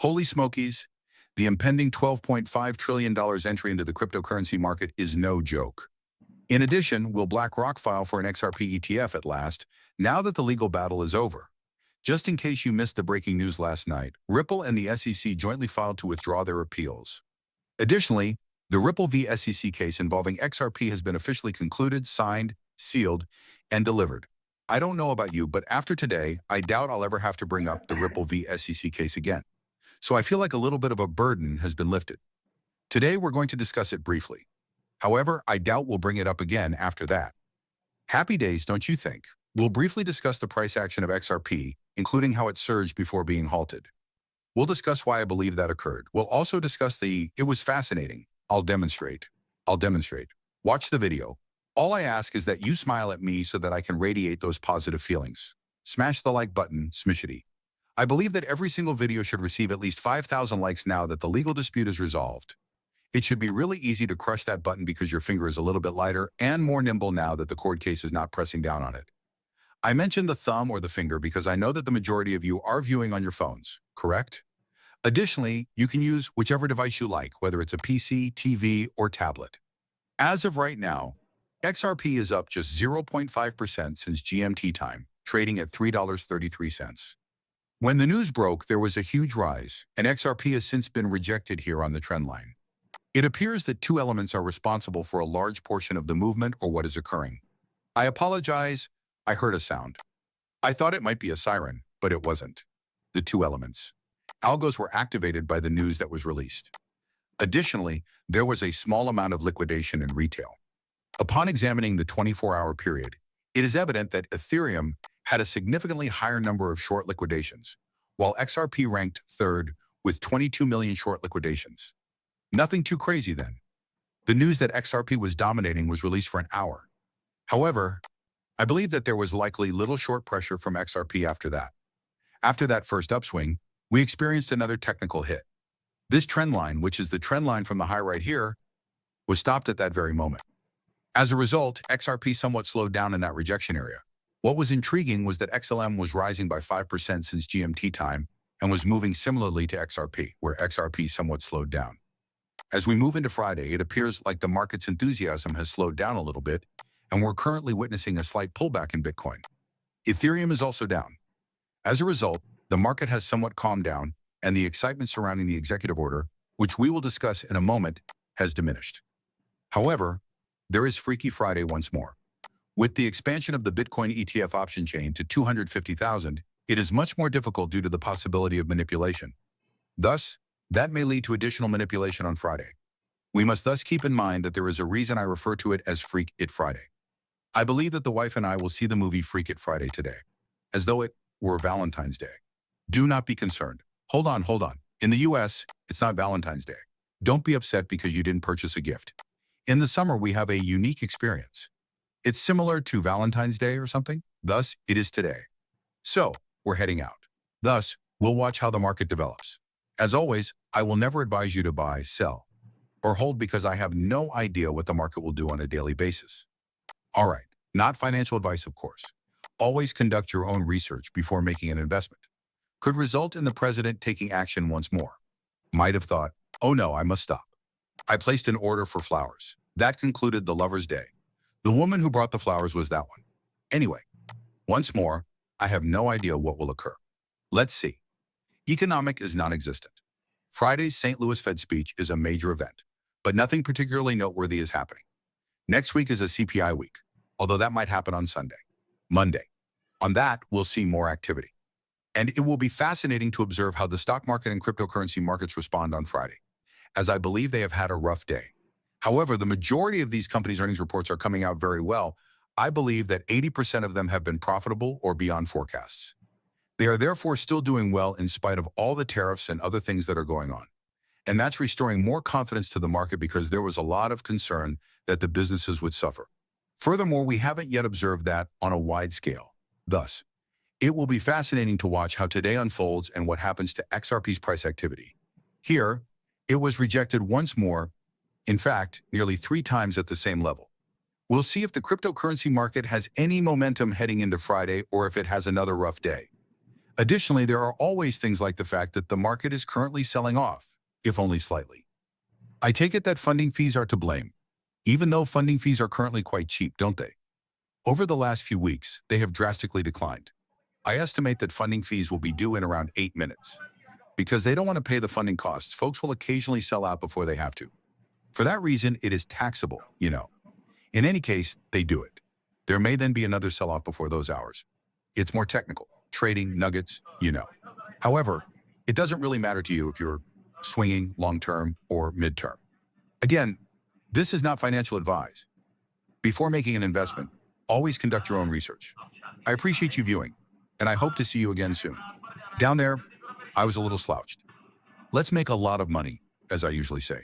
Holy smokies, the impending $12.5 trillion entry into the cryptocurrency market is no joke. In addition, will BlackRock file for an XRP ETF at last, now that the legal battle is over? Just in case you missed the breaking news last night, Ripple and the SEC jointly filed to withdraw their appeals. Additionally, the Ripple v. SEC case involving XRP has been officially concluded, signed, sealed, and delivered. I don't know about you, but after today, I doubt I'll ever have to bring up the Ripple v. SEC case again. So I feel like a little bit of a burden has been lifted. Today, we're going to discuss it briefly. However, I doubt we'll bring it up again after that. Happy days, don't you think? We'll briefly discuss the price action of XRP, including how it surged before being halted. We'll discuss why I believe that occurred. We'll also discuss it was fascinating. I'll demonstrate. Watch the video. All I ask is that you smile at me so that I can radiate those positive feelings. Smash the like button, smishity. I believe that every single video should receive at least 5,000 likes now that the legal dispute is resolved. It should be really easy to crush that button because your finger is a little bit lighter and more nimble now that the court case is not pressing down on it. I mentioned the thumb or the finger because I know that the majority of you are viewing on your phones, correct? Additionally, you can use whichever device you like, whether it's a PC, TV, or tablet. As of right now, XRP is up just 0.5% since GMT time, trading at $3.33. When the news broke, there was a huge rise, and XRP has since been rejected here on the trend line. It appears that two elements are responsible for a large portion of the movement or what is occurring. I apologize, I heard a sound. I thought it might be a siren, but it wasn't. The two elements. Algos were activated by the news that was released. Additionally, there was a small amount of liquidation in retail. Upon examining the 24-hour period, it is evident that Ethereum had a significantly higher number of short liquidations, while XRP ranked third with 22 million short liquidations. Nothing too crazy then. The news that XRP was dominating was released for an hour. However, I believe that there was likely little short pressure from XRP after that. After that first upswing, we experienced another technical hit. This trend line, which is the trend line from the high right here, was stopped at that very moment. As a result, XRP somewhat slowed down in that rejection area. What was intriguing was that XLM was rising by 5% since GMT time and was moving similarly to XRP, where XRP somewhat slowed down. As we move into Friday, it appears like the market's enthusiasm has slowed down a little bit, and we're currently witnessing a slight pullback in Bitcoin. Ethereum is also down. As a result, the market has somewhat calmed down, and the excitement surrounding the executive order, which we will discuss in a moment, has diminished. However, there is Freaky Friday once more. With the expansion of the Bitcoin ETF option chain to 250,000, it is much more difficult due to the possibility of manipulation. Thus, that may lead to additional manipulation on Friday. We must thus keep in mind that there is a reason I refer to it as Freak It Friday. I believe that the wife and I will see the movie Freak It Friday today, as though it were Valentine's Day. Do not be concerned. Hold on. In the US, it's not Valentine's Day. Don't be upset because you didn't purchase a gift. In the summer, we have a unique experience. It's similar to Valentine's Day or something. Thus, it is today. So, we're heading out. Thus, we'll watch how the market develops. As always, I will never advise you to buy, sell, or hold because I have no idea what the market will do on a daily basis. All right, not financial advice, of course. Always conduct your own research before making an investment. Could result in the president taking action once more. Might have thought, oh no, I must stop. I placed an order for flowers. That concluded the Lover's Day. The woman who brought the flowers was that one. Anyway, once more, I have no idea what will occur. Let's see. Economic is non-existent. Friday's St. Louis Fed speech is a major event, but nothing particularly noteworthy is happening. Next week is a CPI week, although that might happen on Sunday. Monday. On that, we'll see more activity. And it will be fascinating to observe how the stock market and cryptocurrency markets respond on Friday, as I believe they have had a rough day. However, the majority of these companies' earnings reports are coming out very well. I believe that 80% of them have been profitable or beyond forecasts. They are therefore still doing well in spite of all the tariffs and other things that are going on. And that's restoring more confidence to the market because there was a lot of concern that the businesses would suffer. Furthermore, we haven't yet observed that on a wide scale. Thus, it will be fascinating to watch how today unfolds and what happens to XRP's price activity. Here, it was rejected once more, in fact, nearly 3 times at the same level. We'll see if the cryptocurrency market has any momentum heading into Friday or if it has another rough day. Additionally, there are always things like the fact that the market is currently selling off, if only slightly. I take it that funding fees are to blame, even though funding fees are currently quite cheap, don't they? Over the last few weeks, they have drastically declined. I estimate that funding fees will be due in around 8 minutes. Because they don't want to pay the funding costs, folks will occasionally sell out before they have to. For that reason, it is taxable. In any case, they do it. There may then be another sell-off before those hours. It's more technical. Trading, nuggets. However, it doesn't really matter to you if you're swinging long-term or mid-term. Again, this is not financial advice. Before making an investment, always conduct your own research. I appreciate you viewing, and I hope to see you again soon. Down there, I was a little slouched. Let's make a lot of money, as I usually say.